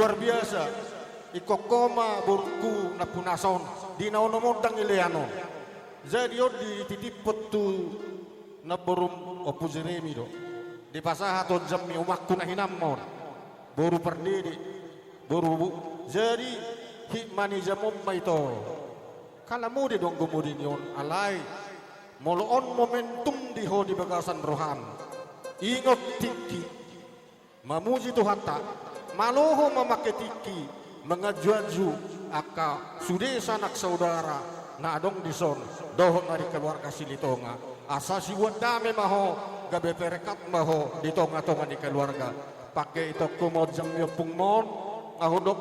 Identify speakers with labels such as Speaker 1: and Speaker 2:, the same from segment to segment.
Speaker 1: luar biasa. Iko koma burku na punason di naunomodang ileanon. Jadi di titipot tu na borum opu jeremi do. Di pasaha to jammi umakku na hinamon. Boru perdiri, boru jadi hikmani jamom ito. Kala mo di dong gumudin yon alay. Moloon momentum di ho di bagasan rohan. Ingot tiki, mamuji Tuhan tak, maloho memakai tiki, mengaju-aju aka sude sanak saudara, na adong dison, dohon dari keluarga Silitonga, asasi wadame maho, gabe perekat maho, di tonga-tonga di keluarga, pakai itu kumojam yopung mon, ngahodok,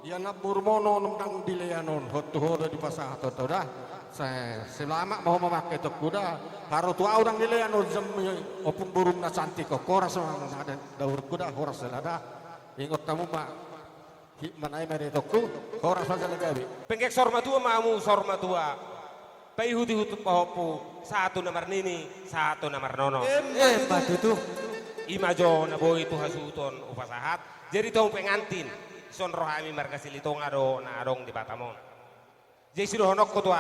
Speaker 1: ya nabur mono nang dileanon, hotu-hotu di pasah atau dah. Saya selama mau memakai tok kuda harus tua orang nilai anu jam opung burung na cantik kok koras ada daur kuda koras ada ingat kamu mak hikman ay mere tokku koras saja lagi
Speaker 2: pengkek sorma tua mamu sorma tua pai huti hutut pahopu satu nomor nini satu nomor nono
Speaker 3: Matu tuh
Speaker 2: imajo na boy itu hasuton upasahat jadi tong pengantin son rohami marga Silitonga do na adong di Batamon. Jadi sudah honok ko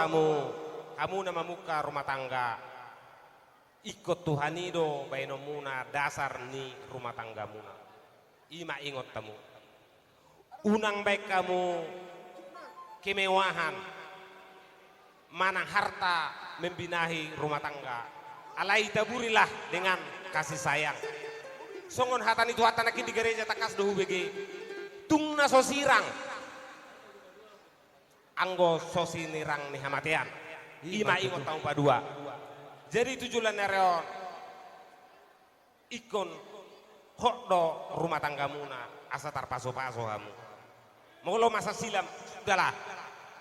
Speaker 2: kamu nama muka rumah tangga ikut Tuhan itu baino muna dasar ni rumah tangga muna ima ingot tamu unang baik kamu kemewahan mana harta membinahi rumah tangga alai taburilah dengan kasih sayang songon hatan itu hatan aki di gereja takas dohu bege tungna sosirang anggo sosi nirang nih hamatian ima ingot tahun padua jadi tujuan nereon ikon hokdo rumah tangga muna asa tarpaso-paso kamu mau lo masa silam udahlah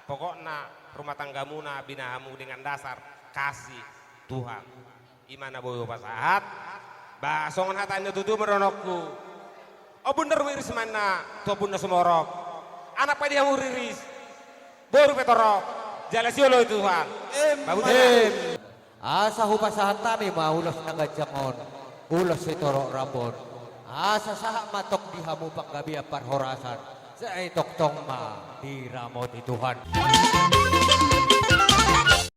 Speaker 2: pokoknya rumah tangga muna binahamu dengan dasar kasih Tuhan imana boyo pasahat basongan hatanya tutu meronokku oh bener wiris mana tuh bunda semorok anak pa dia muriris baru petorok jelas yolo itu Tuhan
Speaker 3: asa hupasahan tami maulos nagajangon ulos itorok rabon asa sahak matok di hamu panggabi apar horasan sa itok tong ma di ramot Tuhan.